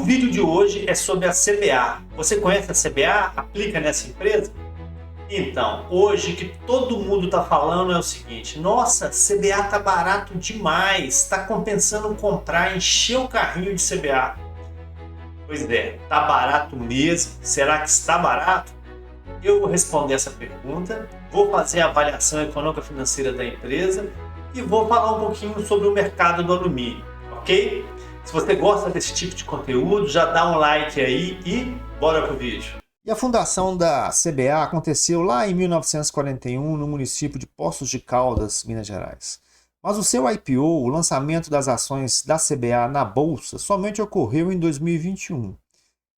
vídeo de hoje é sobre a CBA. Você conhece a CBA? Aplica nessa empresa? Então, hoje o que todo mundo está falando é o seguinte: nossa, CBA está barato demais, está compensando comprar, encher o carrinho de CBA. Pois é, está barato mesmo? Será que está barato? Eu vou responder essa pergunta, vou fazer a avaliação econômica financeira da empresa e vou falar um pouquinho sobre o mercado do alumínio, ok? Se você gosta desse tipo de conteúdo, já dá um like aí e bora pro vídeo. E a fundação da CBA aconteceu lá em 1941 no município de Poços de Caldas, Minas Gerais. Mas o seu IPO, o lançamento das ações da CBA na bolsa, somente ocorreu em 2021.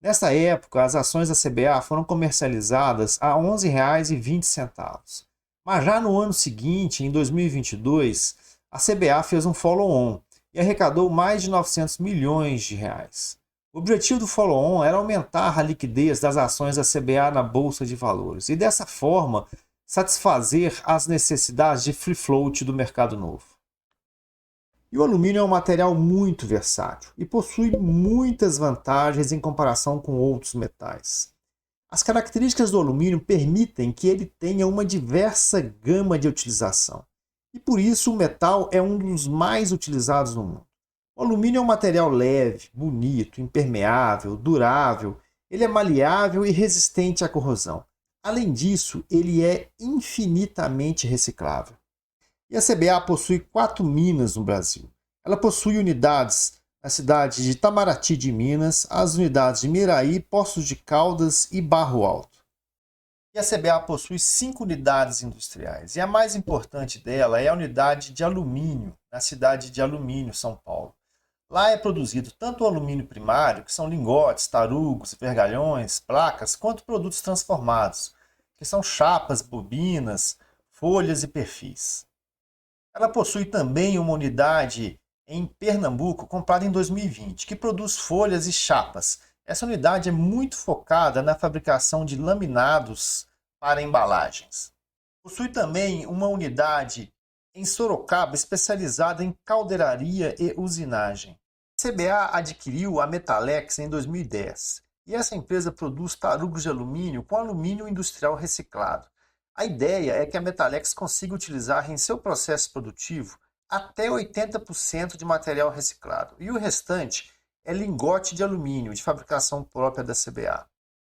Nessa época, as ações da CBA foram comercializadas a R$ 11,20. Mas já no ano seguinte, em 2022, a CBA fez um follow-on e arrecadou mais de 900 milhões de reais. O objetivo do follow-on era aumentar a liquidez das ações da CBA na Bolsa de Valores e, dessa forma, satisfazer as necessidades de free float do mercado novo. E o alumínio é um material muito versátil e possui muitas vantagens em comparação com outros metais. As características do alumínio permitem que ele tenha uma diversa gama de utilização. E por isso o metal é um dos mais utilizados no mundo. O alumínio é um material leve, bonito, impermeável, durável, ele é maleável e resistente à corrosão. Além disso, ele é infinitamente reciclável. E a CBA possui 4 minas no Brasil. Ela possui unidades na cidade de Itamaraty de Minas, as unidades de Miraí, Poços de Caldas e Barro Alto. E a CBA possui 5 unidades industriais, e a mais importante dela é a unidade de alumínio, na cidade de Alumínio, São Paulo. Lá é produzido tanto o alumínio primário, que são lingotes, tarugos, vergalhões, placas, quanto produtos transformados, que são chapas, bobinas, folhas e perfis. Ela possui também uma unidade em Pernambuco, comprada em 2020, que produz folhas e chapas. Essa unidade é muito focada na fabricação de laminados para embalagens. Possui também uma unidade em Sorocaba especializada em caldeiraria e usinagem. A CBA adquiriu a Metalex em 2010 e essa empresa produz tarugos de alumínio com alumínio industrial reciclado. A ideia é que a Metalex consiga utilizar em seu processo produtivo até 80% de material reciclado e o restante é lingote de alumínio de fabricação própria da CBA.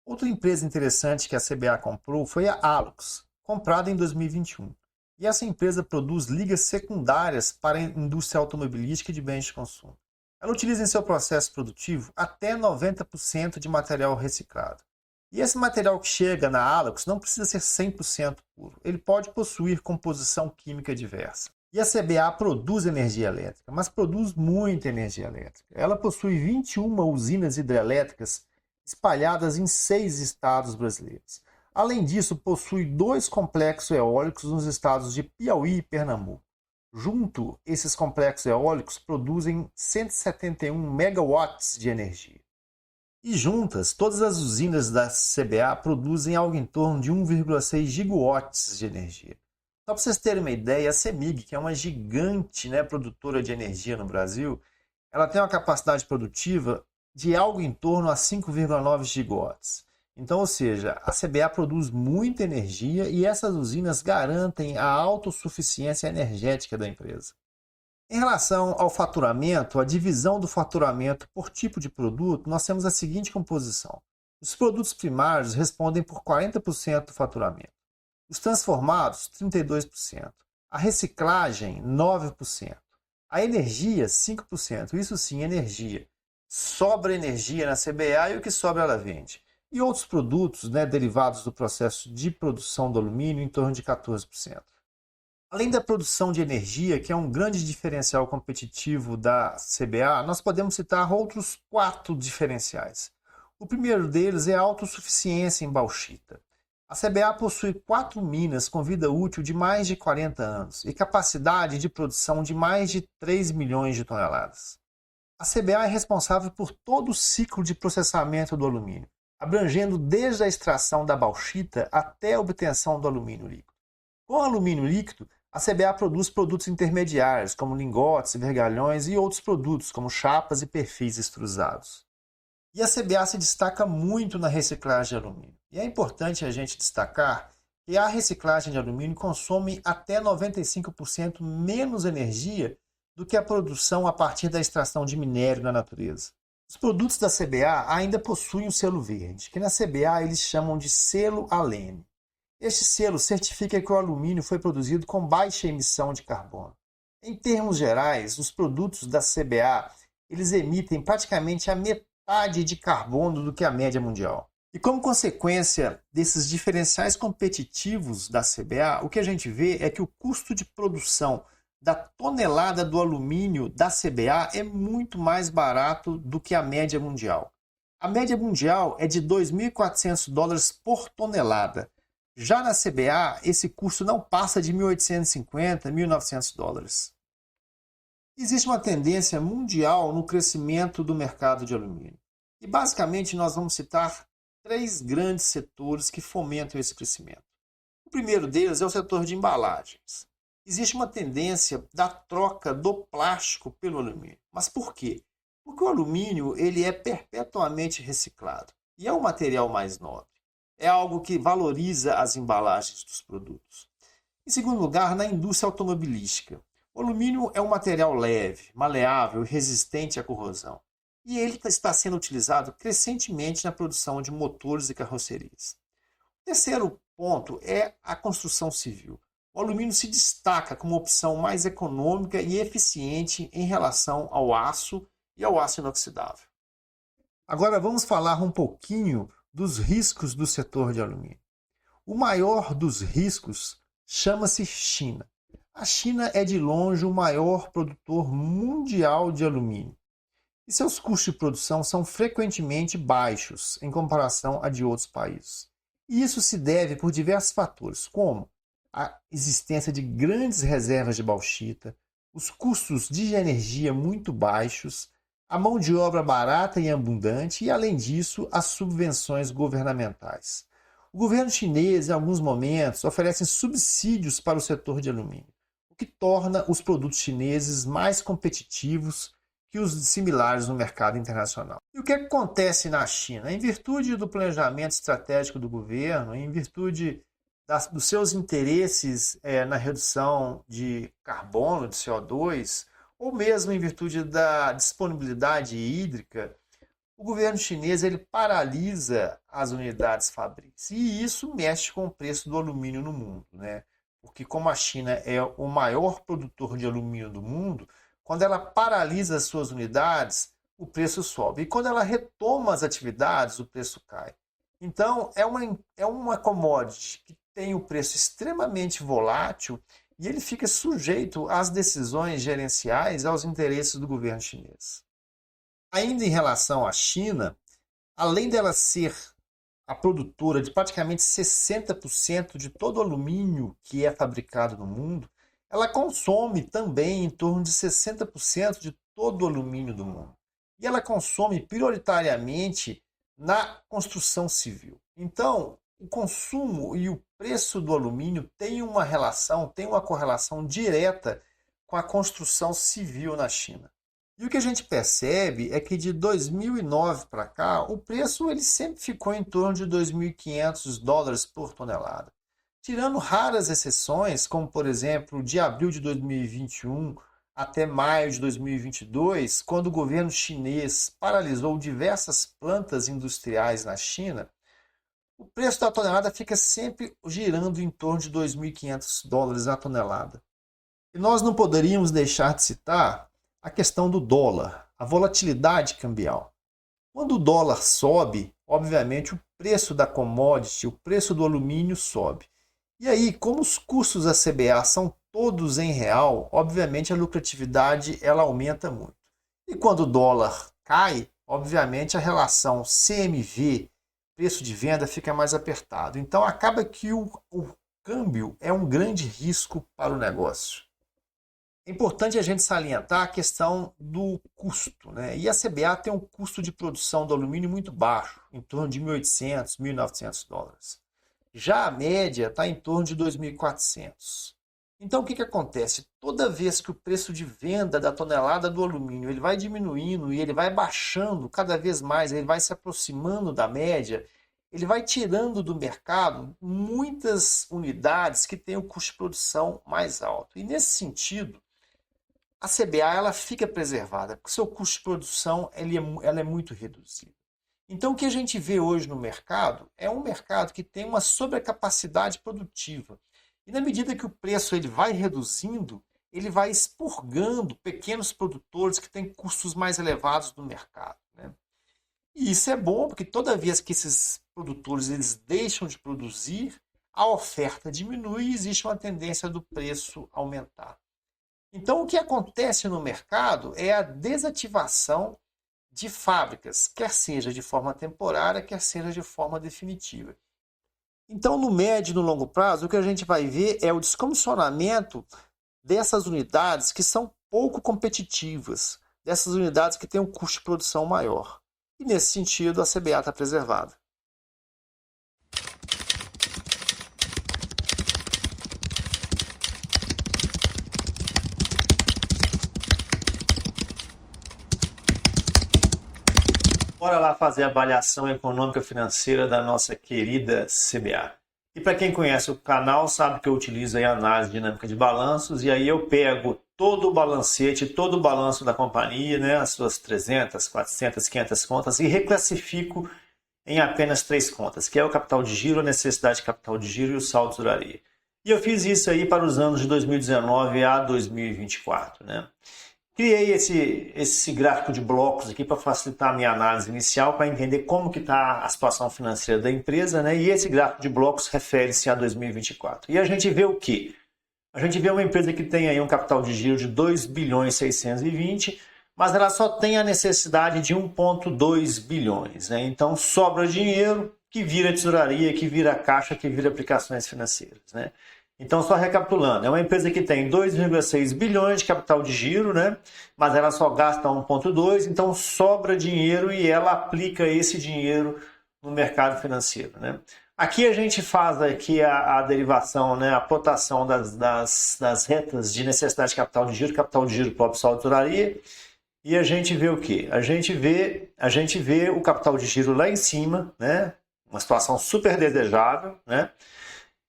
Outra empresa interessante que a CBA comprou foi a Alux, comprada em 2021. E essa empresa produz ligas secundárias para a indústria automobilística e de bens de consumo. Ela utiliza em seu processo produtivo até 90% de material reciclado. E esse material que chega na Alux não precisa ser 100% puro. Ele pode possuir composição química diversa. E a CBA produz energia elétrica, mas produz muita energia elétrica. Ela possui 21 usinas hidrelétricas espalhadas em 6 estados brasileiros. Além disso, possui 2 complexos eólicos nos estados de Piauí e Pernambuco. Junto, esses complexos eólicos produzem 171 megawatts de energia. E juntas, todas as usinas da CBA produzem algo em torno de 1,6 gigawatts de energia. Só para vocês terem uma ideia, a CEMIG, que é uma gigante, produtora de energia no Brasil, ela tem uma capacidade produtiva de algo em torno a 5,9 gigawatts. Então, ou seja, a CBA produz muita energia e essas usinas garantem a autossuficiência energética da empresa. Em relação ao faturamento, a divisão do faturamento por tipo de produto, nós temos a seguinte composição. Os produtos primários respondem por 40% do faturamento. Os transformados, 32%. A reciclagem, 9%. A energia, 5%. Isso sim, energia. Sobra energia na CBA e o que sobra ela vende. E outros produtos, derivados do processo de produção do alumínio, em torno de 14%. Além da produção de energia, que é um grande diferencial competitivo da CBA, nós podemos citar outros 4 diferenciais. O primeiro deles é a autossuficiência em bauxita. A CBA possui 4 minas com vida útil de mais de 40 anos e capacidade de produção de mais de 3 milhões de toneladas. A CBA é responsável por todo o ciclo de processamento do alumínio, abrangendo desde a extração da bauxita até a obtenção do alumínio líquido. Com o alumínio líquido, a CBA produz produtos intermediários, como lingotes, vergalhões e outros produtos, como chapas e perfis extrusados. E a CBA se destaca muito na reciclagem de alumínio. E é importante a gente destacar que a reciclagem de alumínio consome até 95% menos energia do que a produção a partir da extração de minério na natureza. Os produtos da CBA ainda possuem o selo verde, que na CBA eles chamam de selo Alene. Este selo certifica que o alumínio foi produzido com baixa emissão de carbono. Em termos gerais, os produtos da CBA eles emitem praticamente a metade de carbono do que a média mundial. E como consequência desses diferenciais competitivos da CBA, o que a gente vê é que o custo de produção da tonelada do alumínio da CBA é muito mais barato do que a média mundial. A média mundial é de $2.400 por tonelada. Já na CBA, esse custo não passa de $1.850, $1.900. Existe uma tendência mundial no crescimento do mercado de alumínio. E basicamente nós vamos citar 3 grandes setores que fomentam esse crescimento. O primeiro deles é o setor de embalagens. Existe uma tendência da troca do plástico pelo alumínio. Mas por quê? Porque o alumínio ele é perpetuamente reciclado e é o material mais nobre. É algo que valoriza as embalagens dos produtos. Em segundo lugar, na indústria automobilística. O alumínio é um material leve, maleável e resistente à corrosão. E ele está sendo utilizado crescentemente na produção de motores e carrocerias. O terceiro ponto é a construção civil. O alumínio se destaca como opção mais econômica e eficiente em relação ao aço e ao aço inoxidável. Agora vamos falar um pouquinho dos riscos do setor de alumínio. O maior dos riscos chama-se China. A China é de longe o maior produtor mundial de alumínio. E seus custos de produção são frequentemente baixos em comparação a de outros países. E isso se deve por diversos fatores, como a existência de grandes reservas de bauxita, os custos de energia muito baixos, a mão de obra barata e abundante e, além disso, as subvenções governamentais. O governo chinês, em alguns momentos, oferece subsídios para o setor de alumínio, o que torna os produtos chineses mais competitivos que os similares no mercado internacional. E o que acontece na China? Em virtude do planejamento estratégico do governo, em virtude dos seus interesses na redução de carbono, de CO2, ou mesmo em virtude da disponibilidade hídrica, o governo chinês ele paralisa as unidades fabris. E isso mexe com o preço do alumínio no mundo, né? Porque como a China é o maior produtor de alumínio do mundo, quando ela paralisa as suas unidades, o preço sobe. E quando ela retoma as atividades, o preço cai. Então, é uma commodity que tem o preço extremamente volátil e ele fica sujeito às decisões gerenciais, aos interesses do governo chinês. Ainda em relação à China, além dela ser a produtora de praticamente 60% de todo o alumínio que é fabricado no mundo, ela consome também em torno de 60% de todo o alumínio do mundo. E ela consome prioritariamente na construção civil. Então, o consumo e o preço do alumínio tem uma correlação direta com a construção civil na China. E o que a gente percebe é que de 2009 para cá, o preço ele sempre ficou em torno de $2.500 por tonelada. Tirando raras exceções, como por exemplo, de abril de 2021 até maio de 2022, quando o governo chinês paralisou diversas plantas industriais na China, o preço da tonelada fica sempre girando em torno de $2.500 a tonelada. E nós não poderíamos deixar de citar a questão do dólar, a volatilidade cambial. Quando o dólar sobe, obviamente o preço da commodity, o preço do alumínio sobe. E aí, como os custos da CBA são todos em real, obviamente a lucratividade ela aumenta muito. E quando o dólar cai, obviamente a relação CMV, preço de venda, fica mais apertado. Então acaba que o câmbio é um grande risco para o negócio. É importante a gente salientar a questão do custo, né? E a CBA tem um custo de produção do alumínio muito baixo, em torno de $1.800, $1.900. Já a média está em torno de $2.400. Então o que acontece? toda vez que o preço de venda da tonelada do alumínio ele vai diminuindo e ele vai baixando cada vez mais, ele vai se aproximando da média, ele vai tirando do mercado muitas unidades que têm o custo de produção mais alto. E nesse sentido, a CBA ela fica preservada, porque seu custo de produção ela é muito reduzido. Então, o que a gente vê hoje no mercado é um mercado que tem uma sobrecapacidade produtiva. E na medida que o preço ele vai reduzindo, ele vai expurgando pequenos produtores que têm custos mais elevados no mercado, né? E isso é bom, porque toda vez que esses produtores eles deixam de produzir, a oferta diminui e existe uma tendência do preço aumentar. Então, o que acontece no mercado é a desativação de fábricas, quer seja de forma temporária, quer seja de forma definitiva. Então, no médio e no longo prazo, o que a gente vai ver é o descomissionamento dessas unidades que são pouco competitivas, dessas unidades que têm um custo de produção maior. E, nesse sentido, a CBA está preservada. Bora lá fazer a avaliação econômica financeira da nossa querida CBA. E para quem conhece o canal, sabe que eu utilizo aí a análise dinâmica de balanços, e aí eu pego todo o balancete, todo o balanço da companhia, né, as suas 300, 400, 500 contas, e reclassifico em apenas 3 contas, que é o capital de giro, a necessidade de capital de giro e o saldo de tesouraria. E eu fiz isso aí para os anos de 2019 a 2024, né? Criei esse gráfico de blocos aqui para facilitar a minha análise inicial, para entender como que está a situação financeira da empresa, né? E esse gráfico de blocos refere-se a 2024. E a gente vê o quê? A gente vê uma empresa que tem aí um capital de giro de 2 bilhões 620, mas ela só tem a necessidade de 1,2 bilhões, né? Então sobra dinheiro que vira tesouraria, que vira caixa, que vira aplicações financeiras, né? Então, só recapitulando, é uma empresa que tem 2,6 bilhões de capital de giro, né? Mas ela só gasta 1,2, então sobra dinheiro e ela aplica esse dinheiro no mercado financeiro, né? Aqui a gente faz aqui a derivação, né? A plotação das retas de necessidade de capital de giro próprio, saldo de tesouraria, e a gente vê o quê? A gente vê o capital de giro lá em cima, né? Uma situação super desejável, né?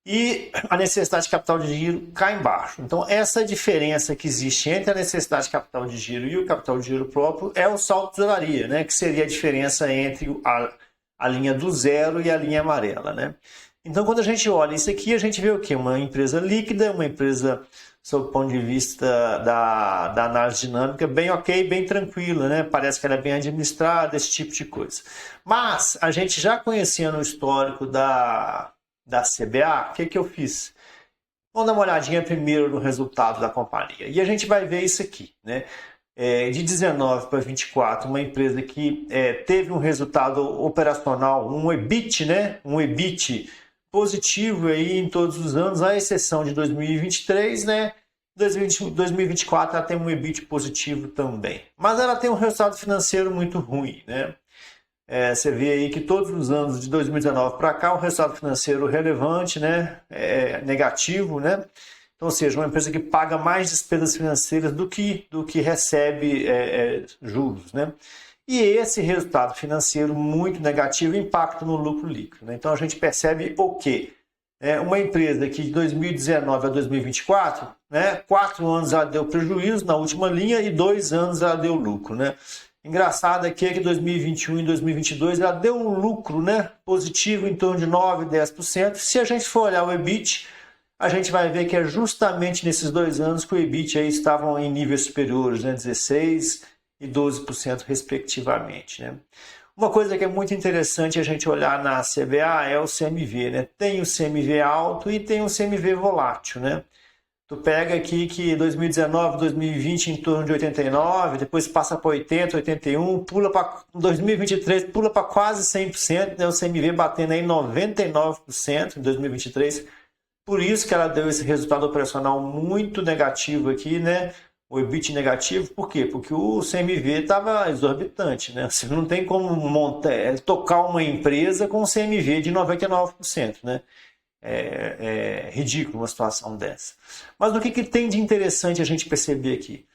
E a necessidade de capital de giro cá embaixo. Então, essa diferença que existe entre a necessidade de capital de giro e o capital de giro próprio é o saldo de tesouraria, né? Que seria a diferença entre a linha do zero e a linha amarela, né? Então, quando a gente olha isso aqui, a gente vê o quê? Uma empresa líquida, uma empresa, sob o ponto de vista da análise dinâmica, bem ok, bem tranquila, né? Parece que ela é bem administrada, esse tipo de coisa. Mas, a gente já conhecendo o histórico da CBA, o que eu fiz? Vamos dar uma olhadinha primeiro no resultado da companhia. E a gente vai ver isso aqui, né? De 19 para 24, uma empresa que teve um resultado operacional, um EBIT, né? Um EBIT positivo aí em todos os anos, à exceção de 2023, né? 2024 ela tem um EBIT positivo também. Mas ela tem um resultado financeiro muito ruim, né? Você vê aí que todos os anos de 2019 para cá o resultado financeiro relevante, né, é negativo, né? Então, ou seja, uma empresa que paga mais despesas financeiras do que recebe juros, né? E esse resultado financeiro muito negativo impacta no lucro líquido, né? Então a gente percebe o quê? Uma empresa que de 2019 a 2024, né, 4 anos ela deu prejuízo na última linha e 2 anos ela deu lucro, né? Engraçado aqui é que 2021 e 2022 ela deu um lucro, né, positivo em torno de 9%, 10%. Se a gente for olhar o EBIT, a gente vai ver que é justamente nesses 2 anos que o EBIT aí estavam em níveis superiores, né, 16% e 12% respectivamente, né? Uma coisa que é muito interessante a gente olhar na CBA é o CMV, né? Tem o CMV alto e tem o CMV volátil, né? Tu pega aqui que 2019, 2020 em torno de 89, depois passa para 80, 81, pula para 2023, pula para quase 100%, né? O CMV batendo aí 99% em 2023. Por isso que ela deu esse resultado operacional muito negativo aqui, né? O EBIT negativo, por quê? Porque o CMV estava exorbitante, né? Você não tem como tocar uma empresa com um CMV de 99%, né? ridículo uma situação dessa. Mas o que tem de interessante a gente perceber aqui?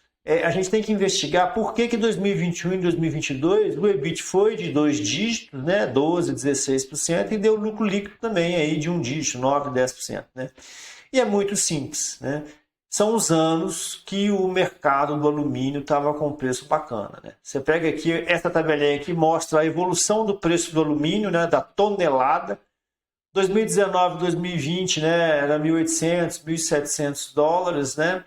A gente tem que investigar por que 2021 e 2022 o EBIT foi de 2 dígitos, né, 12%, 16%, e deu lucro líquido também aí de 1 dígito, 9%, 10%. Né? E é muito simples. Né? São os anos que o mercado do alumínio estava com preço bacana. Né? Você pega aqui, essa tabelinha aqui mostra a evolução do preço do alumínio, né, da tonelada. 2019, 2020, né, era 1.800, 1.700 dólares, né?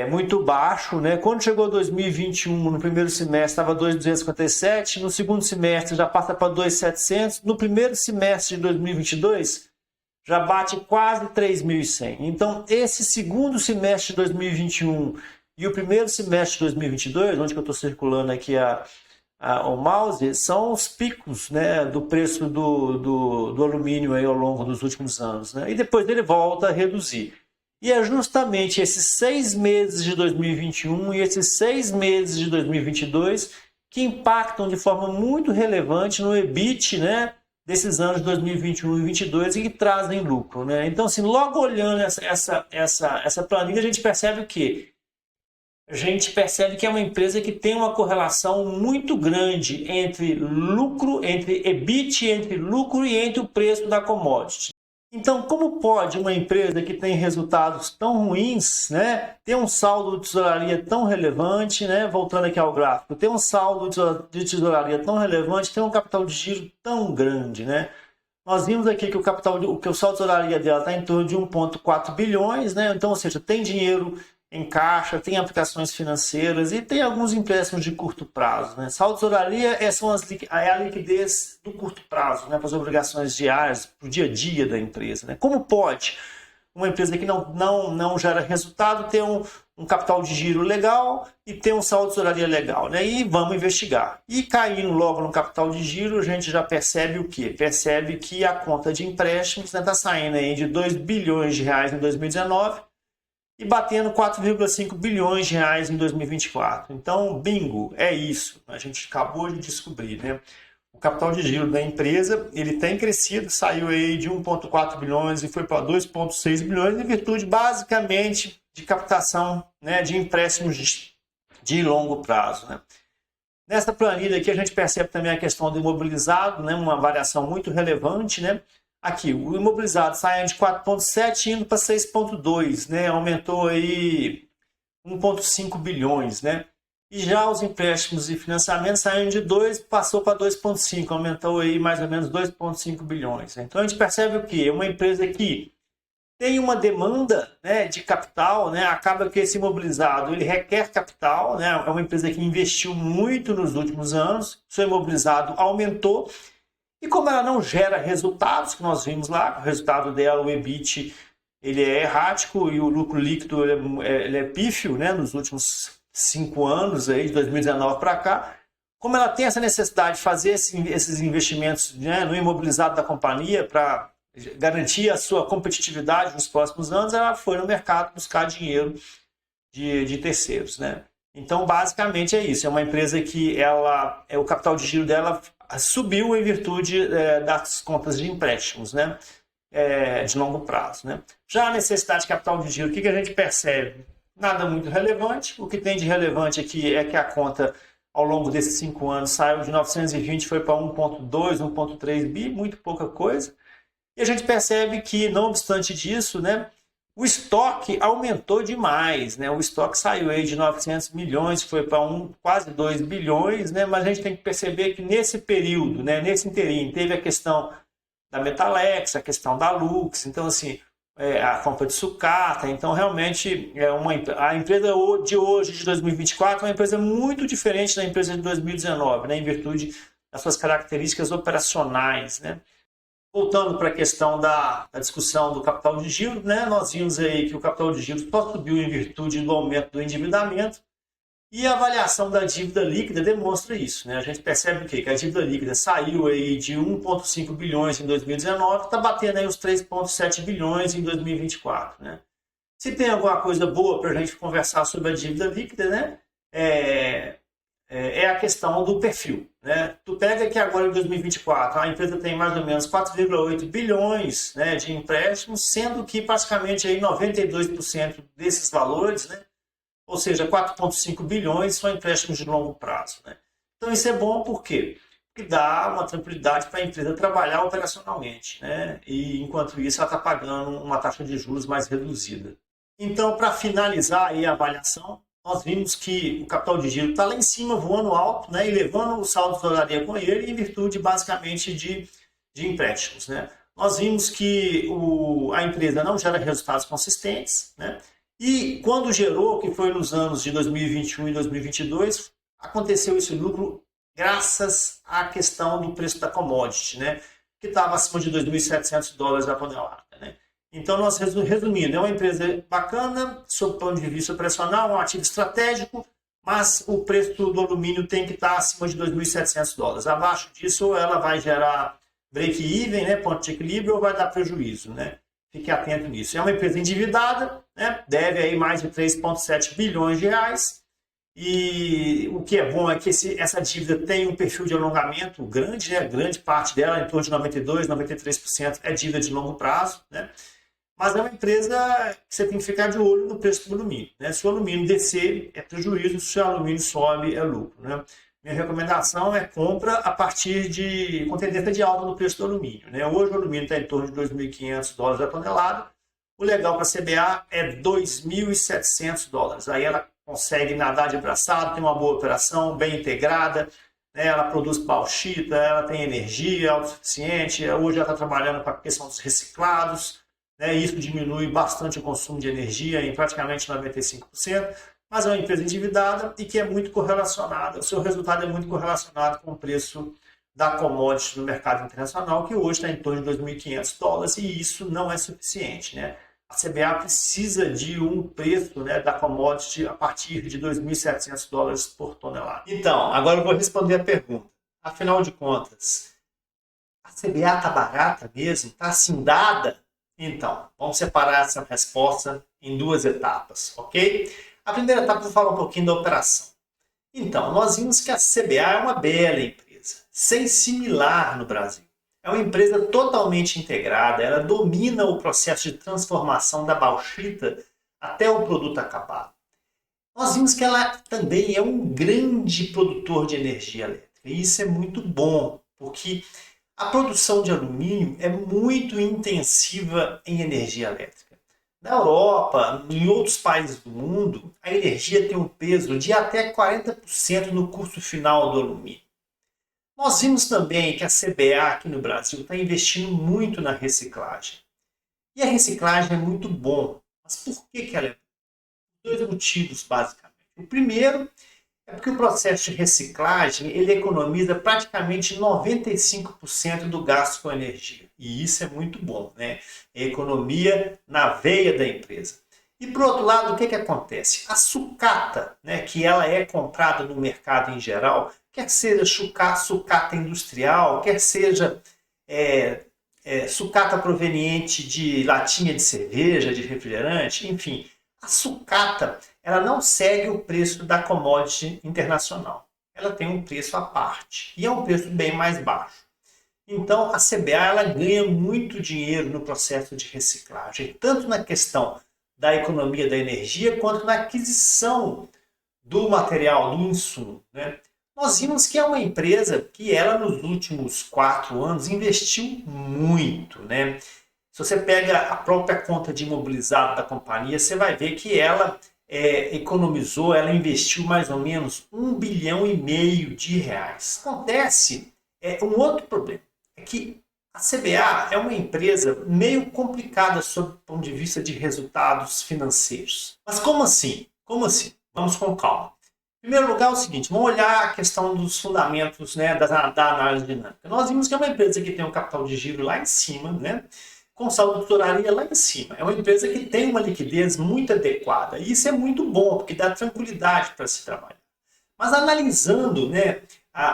Muito baixo, né? Quando chegou 2021, no primeiro semestre estava 2.257, no segundo semestre já passa para 2.700, no primeiro semestre de 2022 já bate quase 3.100. Então, esse segundo semestre de 2021 e o primeiro semestre de 2022, onde eu estou circulando aqui o mouse, são os picos, né, do preço do alumínio aí ao longo dos últimos anos. Né? E depois ele volta a reduzir. E é justamente esses 6 meses de 2021 e esses 6 meses de 2022 que impactam de forma muito relevante no EBIT, né, desses anos de 2021 e 2022 e que trazem lucro. Né? Então, assim, logo olhando essa planilha, a gente percebe o quê? A gente percebe que é uma empresa que tem uma correlação muito grande entre lucro, entre EBIT, entre lucro e entre o preço da commodity. Então, como pode uma empresa que tem resultados tão ruins, né, ter um saldo de tesouraria tão relevante, né, voltando aqui ao gráfico, ter um saldo de tesouraria tão relevante, ter um capital de giro tão grande, né? Nós vimos aqui que o saldo de tesouraria dela está em torno de 1,4 bilhões, né? Então, ou seja, tem dinheiro em caixa, tem aplicações financeiras e tem alguns empréstimos de curto prazo. Né? Saldo de tesouraria é a liquidez do curto prazo, né? Para as obrigações diárias, para o dia a dia da empresa. Né? Como pode uma empresa que não gera resultado ter um capital de giro legal e ter um saldo de tesouraria legal? Né? E vamos investigar. E caindo logo no capital de giro, a gente já percebe o quê? Percebe que a conta de empréstimos está saindo aí de 2 bilhões de reais em 2019 e batendo 4,5 bilhões de reais em 2024. Então, bingo, é isso. A gente acabou de descobrir, né? O capital de giro da empresa, ele tem crescido, saiu aí de 1,4 bilhões e foi para 2,6 bilhões em virtude, basicamente, de captação, né, de empréstimos de longo prazo. Né? Nessa planilha aqui, a gente percebe também a questão do imobilizado, né, uma variação muito relevante, né? Aqui, o imobilizado saiu de 4,7 indo para 6,2, né? Aumentou aí 1,5 bilhões, né? E já os empréstimos e financiamentos saíram de 2, passou para 2,5, aumentou aí mais ou menos 2,5 bilhões. Então a gente percebe o quê? Uma empresa que tem uma demanda, né, de capital, né? Acaba que esse imobilizado ele requer capital, né? É uma empresa que investiu muito nos últimos anos, seu imobilizado aumentou. E como ela não gera resultados, que nós vimos lá, o resultado dela, o EBIT, ele é errático e o lucro líquido ele é pífio, né, nos últimos 5 anos, aí, de 2019 para cá. Como ela tem essa necessidade de fazer esses investimentos, né, no imobilizado da companhia para garantir a sua competitividade nos próximos anos, ela foi no mercado buscar dinheiro de terceiros. Né? Então, basicamente é isso. É uma empresa que o capital de giro dela subiu em virtude das contas de empréstimos, né? De longo prazo. Né? Já a necessidade de capital de giro, o que a gente percebe? Nada muito relevante. O que tem de relevante aqui é que a conta, ao longo desses 5 anos, saiu de 920 foi para 1,2, 1,3 bi, muito pouca coisa. E a gente percebe que, não obstante disso, né, o estoque aumentou demais, né? O estoque saiu aí de 900 milhões, foi para quase 2 bilhões, né? Mas a gente tem que perceber que nesse período, né, nesse interim, teve a questão da Metalex, a questão da Lux, então assim, a compra de sucata, então realmente a empresa de hoje, de 2024, é uma empresa muito diferente da empresa de 2019, né? Em virtude das suas características operacionais, né? Voltando para a questão da discussão do capital de giro, né, nós vimos aí que o capital de giro só subiu em virtude do aumento do endividamento e a avaliação da dívida líquida demonstra isso. Né? A gente percebe o quê? Que a dívida líquida saiu aí de 1,5 bilhões em 2019, está batendo aí os 3,7 bilhões em 2024. Né? Se tem alguma coisa boa para a gente conversar sobre a dívida líquida, né, é a questão do perfil. né? Tu pega que agora em 2024 a empresa tem mais ou menos 4,8 bilhões, né, de empréstimos, sendo que praticamente aí 92% desses valores, né, ou seja, 4,5 bilhões são empréstimos de longo prazo, né? Então isso é bom por quê? Porque dá uma tranquilidade para a empresa trabalhar operacionalmente, né? E enquanto isso ela está pagando uma taxa de juros mais reduzida. Então, para finalizar aí a avaliação, nós vimos que o capital de giro está lá em cima, voando alto, né, e levando o saldo de tesouraria com ele em virtude basicamente de empréstimos, né? Nós vimos que a empresa não gera resultados consistentes, né? E quando gerou, que foi nos anos de 2021 e 2022, aconteceu esse lucro graças à questão do preço da commodity, né, que estava acima de $2.700 a tonelada, né? Então, nós resumindo, é uma empresa bacana, sob o ponto de vista operacional, um ativo estratégico, mas o preço do alumínio tem que estar acima de $2.700. Abaixo disso, ela vai gerar break-even, né, ponto de equilíbrio, ou vai dar prejuízo, né? Fique atento nisso. É uma empresa endividada, né, deve aí mais de 3,7 bilhões de reais. E o que é bom é que essa dívida tem um perfil de alongamento grande, né? Grande parte dela, em torno de 92%, 93%, é dívida de longo prazo, né? Mas é uma empresa que você tem que ficar de olho no preço do alumínio, né? Se o alumínio descer, é prejuízo, se o alumínio sobe, é lucro, né? Minha recomendação é compra a partir com tendência de alta no preço do alumínio, né? Hoje o alumínio está em torno de $2.500 a tonelada. O legal para a CBA é $2.700. Aí ela consegue nadar de braçado, tem uma boa operação, bem integrada, né? Ela produz bauxita, ela tem energia autossuficiente, hoje ela está trabalhando com a questão dos reciclados, né? Isso diminui bastante o consumo de energia em praticamente 95%, mas é uma empresa endividada e que é muito correlacionada, o seu resultado é muito correlacionado com o preço da commodity no mercado internacional, que hoje está em torno de $2.500, e isso não é suficiente, né? A CBA precisa de um preço, né, da commodity a partir de $2.700 por tonelada. Então, agora eu vou responder a pergunta. Afinal de contas, a CBA está barata mesmo? Está assim dada? Então, vamos separar essa resposta em duas etapas, ok? A primeira etapa eu vou falar um pouquinho da operação. Então, nós vimos que a CBA é uma bela empresa, sem similar no Brasil. É uma empresa totalmente integrada, ela domina o processo de transformação da bauxita até o produto acabado. Nós vimos que ela também é um grande produtor de energia elétrica, e isso é muito bom, porque a produção de alumínio é muito intensiva em energia elétrica. Na Europa, em outros países do mundo, a energia tem um peso de até 40% no custo final do alumínio. Nós vimos também que a CBA aqui no Brasil está investindo muito na reciclagem. E a reciclagem é muito bom. Mas por que ela é boa? Dois motivos, basicamente. O primeiro é porque o processo de reciclagem ele economiza praticamente 95% do gasto com energia. E isso é muito bom, né? É economia na veia da empresa. E por outro lado, o que acontece? A sucata, né, que ela é comprada no mercado em geral, quer seja sucata industrial, quer seja sucata proveniente de latinha de cerveja, de refrigerante, enfim, a sucata ela não segue o preço da commodity internacional. Ela tem um preço à parte e é um preço bem mais baixo. Então a CBA ela ganha muito dinheiro no processo de reciclagem, tanto na questão da economia da energia quanto na aquisição do material, do insumo, né? Nós vimos que é uma empresa que ela nos últimos 4 anos investiu muito, né? Se você pega a própria conta de imobilizado da companhia, você vai ver que ela economizou, ela investiu mais ou menos R$1,5 bilhão. Acontece um outro problema, é que a CBA é uma empresa meio complicada sob o ponto de vista de resultados financeiros. Mas como assim? Como assim? Vamos com calma. Em primeiro lugar, é o seguinte, vamos olhar a questão dos fundamentos, né, da análise dinâmica. Nós vimos que é uma empresa que tem um capital de giro lá em cima, né, com saldo de tesouraria lá em cima. É uma empresa que tem uma liquidez muito adequada. E isso é muito bom, porque dá tranquilidade para se trabalhar. Mas analisando, né,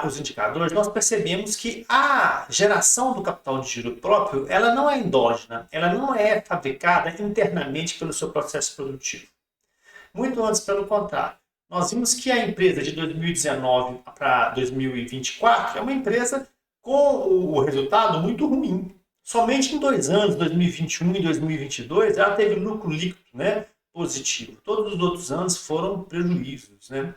os indicadores, nós percebemos que a geração do capital de giro próprio ela não é endógena, ela não é fabricada internamente pelo seu processo produtivo. Muito antes, pelo contrário. nós vimos que a empresa de 2019 para 2024 é uma empresa com o resultado muito ruim. Somente em 2 anos, 2021 e 2022, ela teve lucro líquido, né, positivo. Todos os outros anos foram prejuízos, né?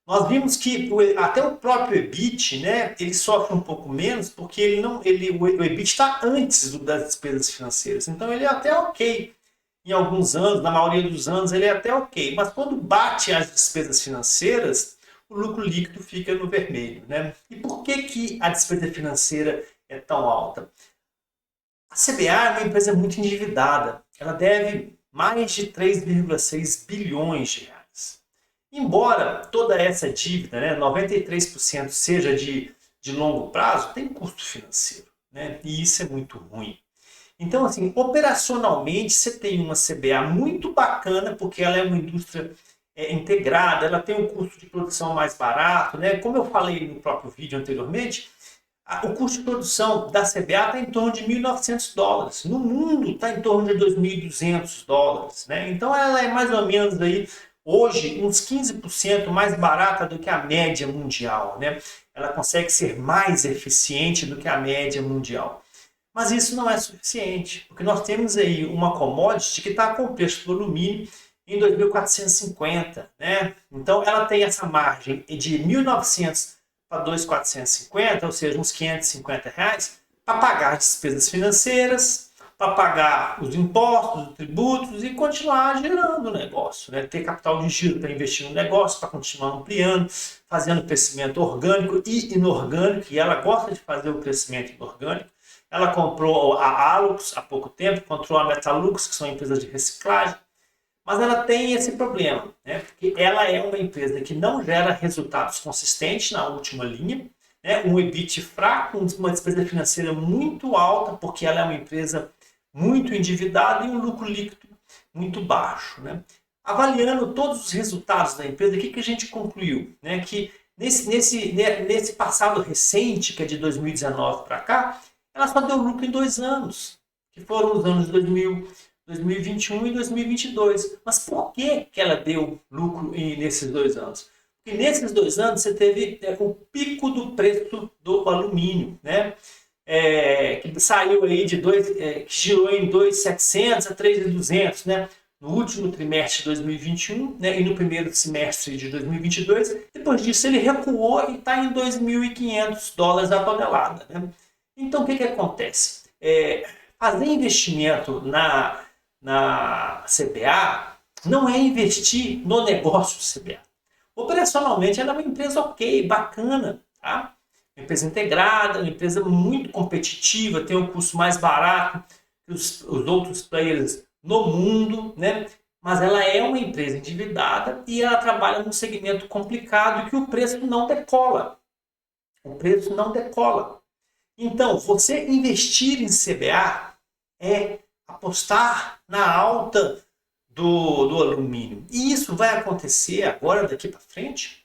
Nós vimos que até o próprio EBIT, né, ele sofre um pouco menos porque o EBIT está antes das despesas financeiras. Então ele é até ok. Em alguns anos, na maioria dos anos, ele é até ok. Mas quando bate as despesas financeiras, o lucro líquido fica no vermelho, né? E por que a despesa financeira é tão alta? A CBA é uma empresa muito endividada. Ela deve mais de 3,6 bilhões de reais. Embora toda essa dívida, né, 93% seja de longo prazo, tem custo financeiro, né? E isso é muito ruim. Então, assim, operacionalmente, você tem uma CBA muito bacana, porque ela é uma indústria integrada, ela tem um custo de produção mais barato, né? Como eu falei no próprio vídeo anteriormente, o custo de produção da CBA está em torno de US$ 1.900. No mundo está em torno de US$ 2.200, né? Então ela é mais ou menos aí, hoje, uns 15% mais barata do que a média mundial, né? Ela consegue ser mais eficiente do que a média mundial. Mas isso não é suficiente, porque nós temos aí uma commodity que está com o preço do alumínio em 2.450, né? Então ela tem essa margem de 1.900 para 2.450, ou seja, uns R$ 550, para pagar as despesas financeiras, para pagar os impostos, os tributos e continuar gerando o negócio, né? Ter capital de giro para investir no negócio, para continuar ampliando, fazendo crescimento orgânico e inorgânico, e ela gosta de fazer o crescimento inorgânico. Ela comprou a Alux há pouco tempo, comprou a Metalux, que são empresas de reciclagem, mas ela tem esse problema, né? Porque ela é uma empresa que não gera resultados consistentes na última linha, né? Um EBIT fraco, uma despesa financeira muito alta, porque ela é uma empresa muito endividada e um lucro líquido muito baixo, né? Avaliando todos os resultados da empresa, o que a gente concluiu? Né? Que nesse passado recente, que é de 2019 para cá, ela só deu lucro em 2 anos, que foram os anos 2021 e 2022. Mas por que ela deu lucro nesses 2 anos? Porque nesses 2 anos você teve o pico do preço do alumínio, né? Que saiu aí que girou em 2.700 a 3.200, né? No último trimestre de 2021, né? E no primeiro semestre de 2022. Depois disso ele recuou e está em $2.500 a tonelada, né? Então, o que acontece? Fazer investimento na CBA não é investir no negócio CBA. Operacionalmente, ela é uma empresa ok, bacana, tá? Uma empresa integrada, uma empresa muito competitiva, tem um custo mais barato que os outros players no mundo, né? Mas ela é uma empresa endividada e ela trabalha num segmento complicado e que o preço não decola. O preço não decola. Então, você investir em CBA é apostar na alta do alumínio. E isso vai acontecer agora, daqui para frente?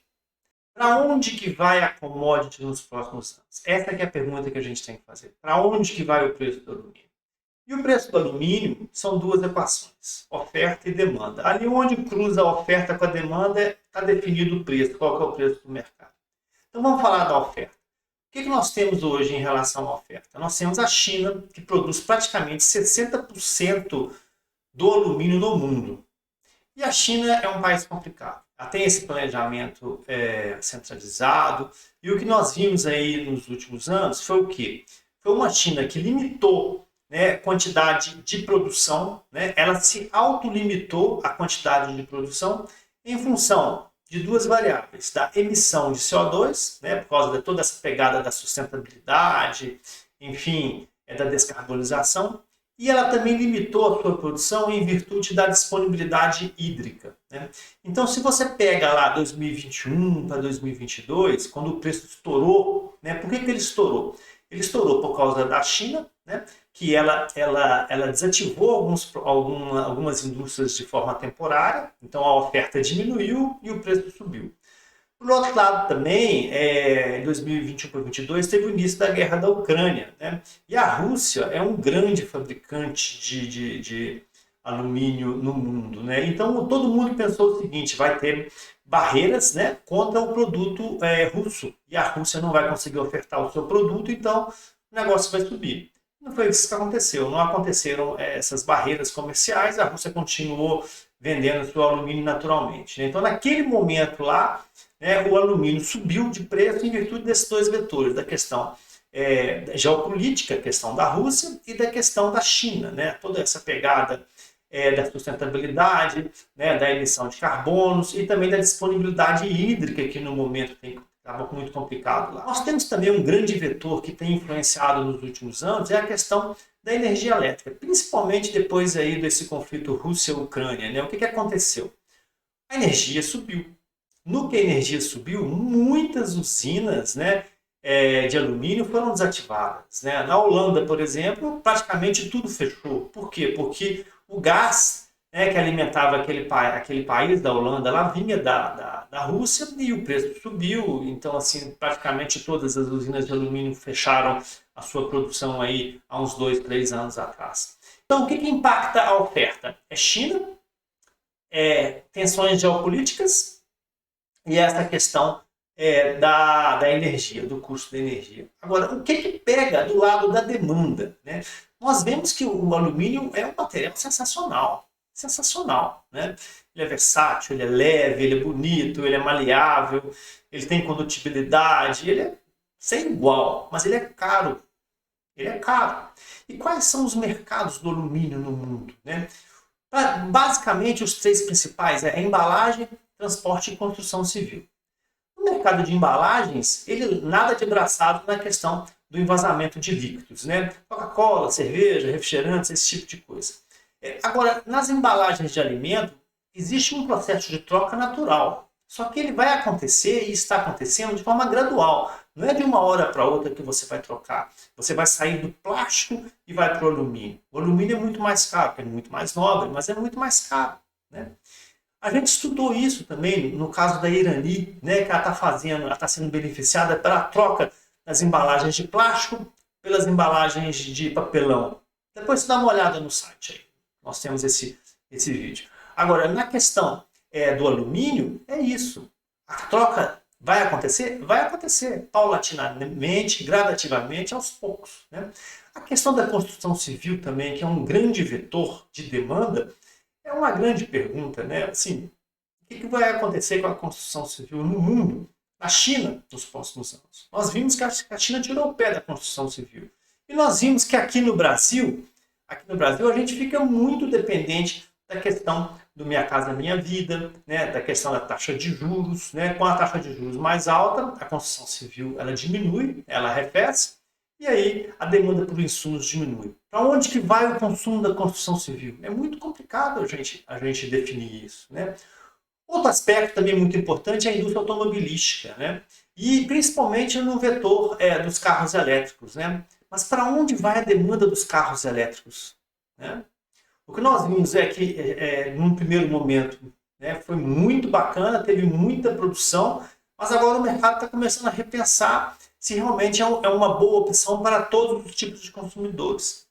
Para onde que vai a commodity nos próximos anos? Essa é a pergunta que a gente tem que fazer. Para onde que vai o preço do alumínio? E o preço do alumínio são duas equações, oferta e demanda. Ali onde cruza a oferta com a demanda, está definido o preço, qual que é o preço do mercado. Então vamos falar da oferta. O que nós temos hoje em relação à oferta? Nós temos a China, que produz praticamente 60% do alumínio no mundo. E a China é um país complicado. Ela tem esse planejamento centralizado. E o que nós vimos aí nos últimos anos foi o quê? Foi uma China que limitou, né, quantidade de produção. Né? Ela se autolimitou a quantidade de produção em função de duas variáveis, da emissão de CO2, né, por causa de toda essa pegada da sustentabilidade, enfim, da descarbonização, e ela também limitou a sua produção em virtude da disponibilidade hídrica. Né? Então, se você pega lá 2021 para 2022, quando o preço estourou, né, por que ele estourou? Ele estourou por causa da China, né, que ela desativou algumas indústrias de forma temporária, então a oferta diminuiu e o preço subiu. Por outro lado também, em 2021 para 2022, teve o início da guerra da Ucrânia, né? E a Rússia é um grande fabricante alumínio no mundo, né? Então todo mundo pensou o seguinte: vai ter barreiras, né, contra o produto russo, e a Rússia não vai conseguir ofertar o seu produto, então o negócio vai subir. Não foi isso que aconteceu, não aconteceram essas barreiras comerciais, a Rússia continuou vendendo seu alumínio naturalmente, né? Então naquele momento lá, né, o alumínio subiu de preço em virtude desses dois vetores, da questão geopolítica, a questão da Rússia e da questão da China, né? Toda essa pegada da sustentabilidade, né, da emissão de carbonos e também da disponibilidade hídrica, que no momento estava muito complicado lá. Nós temos também um grande vetor que tem influenciado nos últimos anos, é a questão da energia elétrica, principalmente depois aí desse conflito Rússia-Ucrânia, né? O que aconteceu? A energia subiu. No que a energia subiu, muitas usinas, né, de alumínio foram desativadas, né? Na Holanda, por exemplo, praticamente tudo fechou. Por quê? Porque o gás, né, que alimentava aquele país da Holanda lá vinha da Rússia e o preço subiu. Então, assim, praticamente todas as usinas de alumínio fecharam a sua produção aí há uns 2, 3 anos atrás. Então, o que impacta a oferta? É China, tensões geopolíticas e essa questão da energia, do custo da energia. Agora, o que pega do lado da demanda, né? Nós vemos que o alumínio é um material sensacional, sensacional, né? Ele é versátil, ele é leve, ele é bonito, ele é maleável, ele tem condutibilidade, ele é sem igual, mas ele é caro. Ele é caro. E quais são os mercados do alumínio no mundo, né? Basicamente, os 3 principais é embalagem, transporte e construção civil. O mercado de embalagens, ele nada de braçado na questão do envasamento de líquidos, né? Coca-Cola, cerveja, refrigerantes, esse tipo de coisa. Agora, nas embalagens de alimento, existe um processo de troca natural. Só que ele vai acontecer e está acontecendo de forma gradual. Não é de uma hora para outra que você vai trocar. Você vai sair do plástico e vai para o alumínio. O alumínio é muito mais caro, é muito mais nobre, mas é muito mais caro, né? A gente estudou isso também no caso da Irani, né, que ela está sendo beneficiada pela troca das embalagens de plástico pelas embalagens de papelão. Depois você dá uma olhada no site aí. Nós temos esse vídeo. Agora, na questão do alumínio, é isso. A troca vai acontecer? Vai acontecer paulatinamente, gradativamente, aos poucos, né? A questão da construção civil também, que é um grande vetor de demanda, é uma grande pergunta, né? Assim, o que vai acontecer com a construção civil no mundo, na China, nos próximos anos? Nós vimos que a China tirou o pé da construção civil. E nós vimos que aqui no Brasil a gente fica muito dependente da questão do Minha Casa Minha Vida, né? Da questão da taxa de juros, né? Com a taxa de juros mais alta, a construção civil ela diminui, ela arrefece, e aí a demanda por insumos diminui. Para onde que vai o consumo da construção civil? É muito complicado a gente definir isso, né? Outro aspecto também muito importante é a indústria automobilística, né? E principalmente no vetor dos carros elétricos, né? Mas para onde vai a demanda dos carros elétricos, né? O que nós vimos é que, num primeiro momento, né, foi muito bacana, teve muita produção, mas agora o mercado está começando a repensar se realmente é uma boa opção para todos os tipos de consumidores.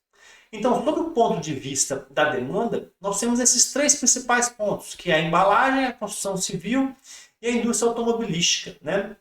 Então, sob o ponto de vista da demanda, nós temos esses 3 principais pontos, que é a embalagem, a construção civil e a indústria automobilística, né?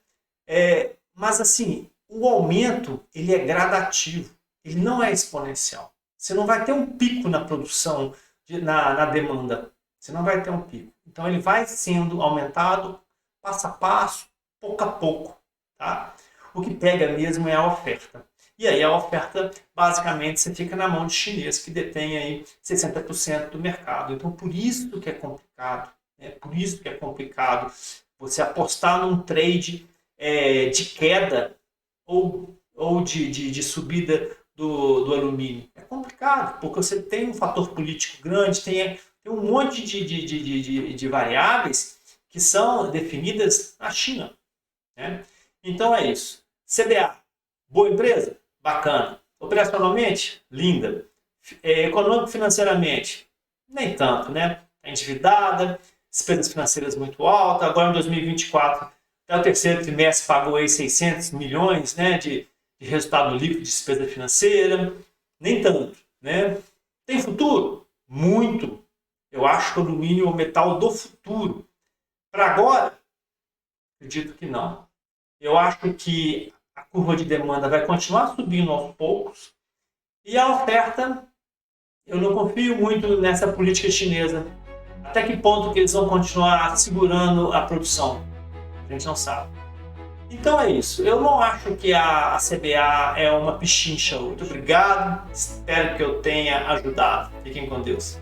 Mas, assim, o aumento ele é gradativo, ele não é exponencial. Você não vai ter um pico na produção, na demanda. Você não vai ter um pico. Então, ele vai sendo aumentado passo a passo, pouco a pouco, tá? O que pega mesmo é a oferta. E aí a oferta, basicamente, você fica na mão de chinês, que detém aí 60% do mercado. Então, por isso que é complicado. Por isso que é complicado você apostar num trade de queda ou de subida do alumínio. É complicado, porque você tem um fator político grande, tem um monte de variáveis que são definidas na China, né? Então é isso. CBA, boa empresa? Bacana. Operacionalmente? Linda. Econômico-financeiramente? Nem tanto, né? Está endividada, despesas financeiras muito altas. Agora em 2024, até o terceiro trimestre pagou aí 600 milhões, né, de resultado líquido de despesa financeira. Nem tanto, né? Tem futuro? Muito. Eu acho que o alumínio é o metal do futuro. Para agora, acredito que não. Eu acho que a curva de demanda vai continuar subindo aos poucos e a oferta, eu não confio muito nessa política chinesa. Até que ponto que eles vão continuar segurando a produção? A gente não sabe. Então é isso. Eu não acho que a CBA é uma pichincha. Muito obrigado. Espero que eu tenha ajudado. Fiquem com Deus.